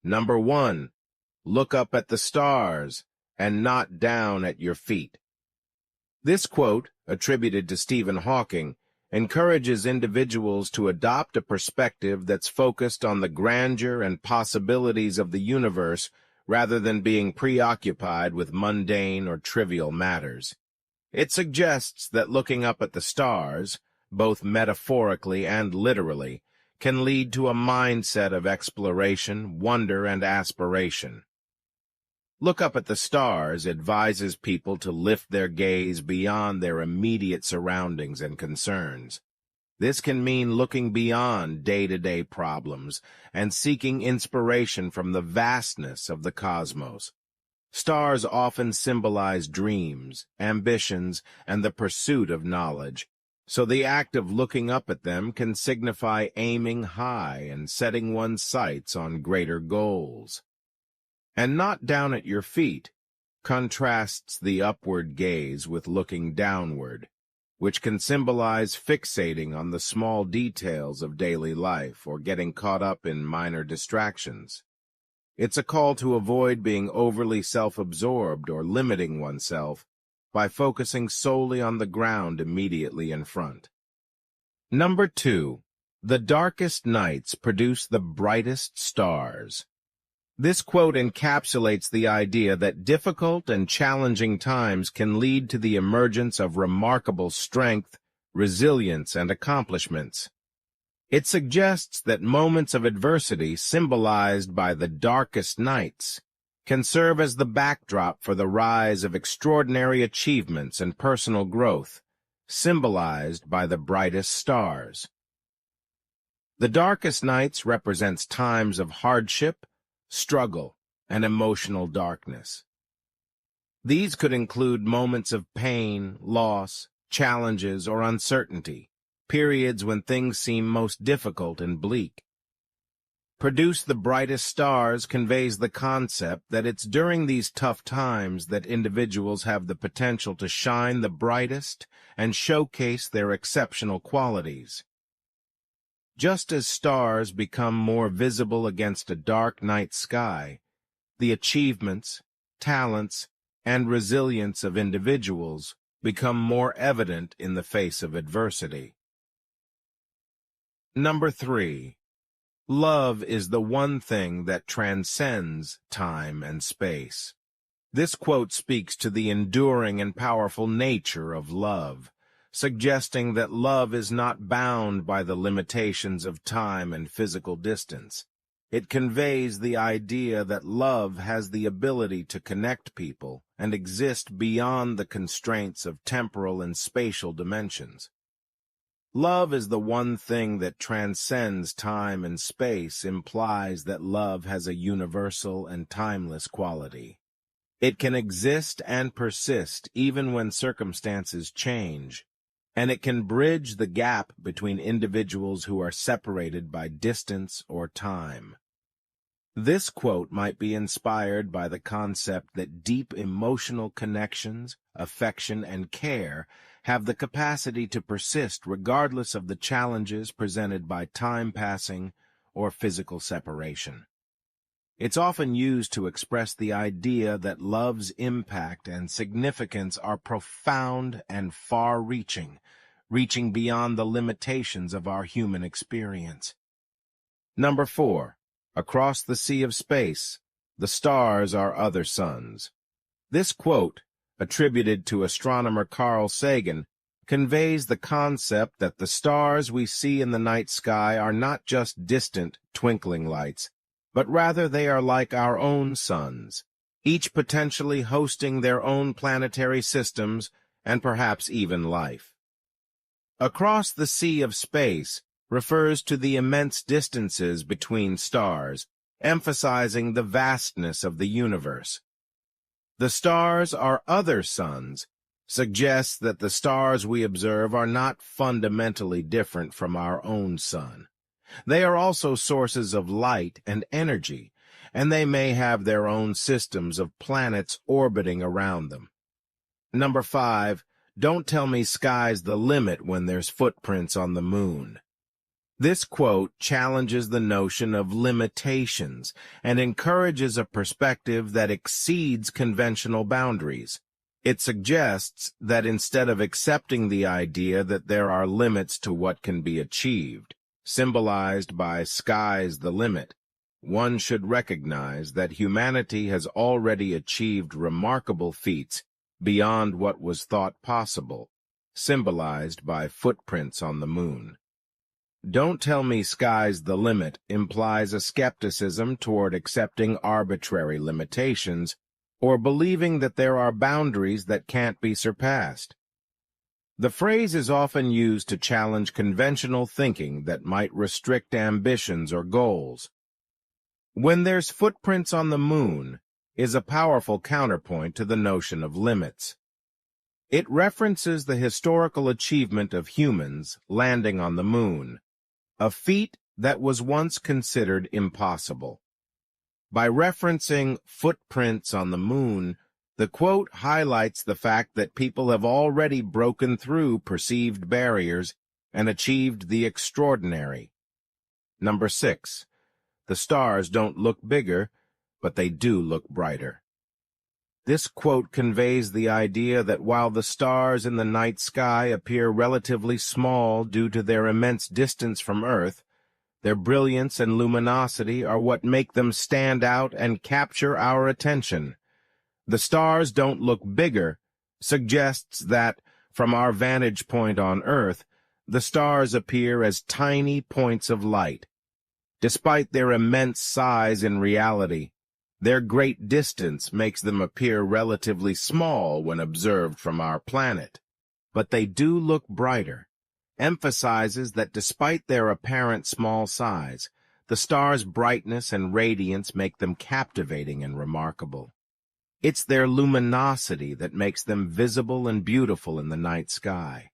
Number 1. Look up at the stars and not down at your feet. This quote, attributed to Stephen Hawking, encourages individuals to adopt a perspective that's focused on the grandeur and possibilities of the universe rather than being preoccupied with mundane or trivial matters. It suggests that looking up at the stars, both metaphorically and literally, can lead to a mindset of exploration, wonder, and aspiration. Look up at the stars advises people to lift their gaze beyond their immediate surroundings and concerns. This can mean looking beyond day-to-day problems and seeking inspiration from the vastness of the cosmos. Stars often symbolize dreams, ambitions, and the pursuit of knowledge, so the act of looking up at them can signify aiming high and setting one's sights on greater goals. And not down at your feet contrasts the upward gaze with looking downward, which can symbolize fixating on the small details of daily life or getting caught up in minor distractions. It's a call to avoid being overly self-absorbed or limiting oneself by focusing solely on the ground immediately in front. Number 2. The darkest nights produce the brightest stars. This quote encapsulates the idea that difficult and challenging times can lead to the emergence of remarkable strength, resilience, and accomplishments. It suggests that moments of adversity, symbolized by the darkest nights, can serve as the backdrop for the rise of extraordinary achievements and personal growth, symbolized by the brightest stars. The darkest nights represents times of hardship, struggle, and emotional darkness. These could include moments of pain, loss, challenges, or uncertainty, periods when things seem most difficult and bleak. Produce the brightest stars conveys the concept that it's during these tough times that individuals have the potential to shine the brightest and showcase their exceptional qualities. Just as stars become more visible against a dark night sky, the achievements, talents, and resilience of individuals become more evident in the face of adversity. Number 3. Love is the one thing that transcends time and space. This quote speaks to the enduring and powerful nature of love, suggesting that love is not bound by the limitations of time and physical distance. It conveys the idea that love has the ability to connect people and exist beyond the constraints of temporal and spatial dimensions. Love is the one thing that transcends time and space implies that love has a universal and timeless quality. It can exist and persist even when circumstances change, and it can bridge the gap between individuals who are separated by distance or time. This quote might be inspired by the concept that deep emotional connections, affection, and care have the capacity to persist regardless of the challenges presented by time passing or physical separation. It's often used to express the idea that love's impact and significance are profound and far-reaching, reaching beyond the limitations of our human experience. Number 4. Across the sea of space, the stars are other suns. This quote, attributed to astronomer Carl Sagan, conveys the concept that the stars we see in the night sky are not just distant, twinkling lights, but rather they are like our own suns, each potentially hosting their own planetary systems and perhaps even life. Across the sea of space refers to the immense distances between stars, emphasizing the vastness of the universe. The stars are other suns suggests that the stars we observe are not fundamentally different from our own sun. They are also sources of light and energy, and they may have their own systems of planets orbiting around them. Number 5, don't tell me sky's the limit when there's footprints on the moon. This quote challenges the notion of limitations and encourages a perspective that exceeds conventional boundaries. It suggests that instead of accepting the idea that there are limits to what can be achieved, symbolized by "sky's the limit," one should recognize that humanity has already achieved remarkable feats beyond what was thought possible, symbolized by footprints on the moon. "Don't tell me sky's the limit" implies a skepticism toward accepting arbitrary limitations or believing that there are boundaries that can't be surpassed. The phrase is often used to challenge conventional thinking that might restrict ambitions or goals. "When there's footprints on the moon" is a powerful counterpoint to the notion of limits. It references the historical achievement of humans landing on the moon, a feat that was once considered impossible. By referencing footprints on the moon, the quote highlights the fact that people have already broken through perceived barriers and achieved the extraordinary. Number 6. The stars don't look bigger, but they do look brighter. This quote conveys the idea that while the stars in the night sky appear relatively small due to their immense distance from Earth, their brilliance and luminosity are what make them stand out and capture our attention. "The stars don't look bigger" suggests that, from our vantage point on Earth, the stars appear as tiny points of light. Despite their immense size in reality, their great distance makes them appear relatively small when observed from our planet. "But they do look brighter" emphasizes that despite their apparent small size, the stars' brightness and radiance make them captivating and remarkable. It's their luminosity that makes them visible and beautiful in the night sky.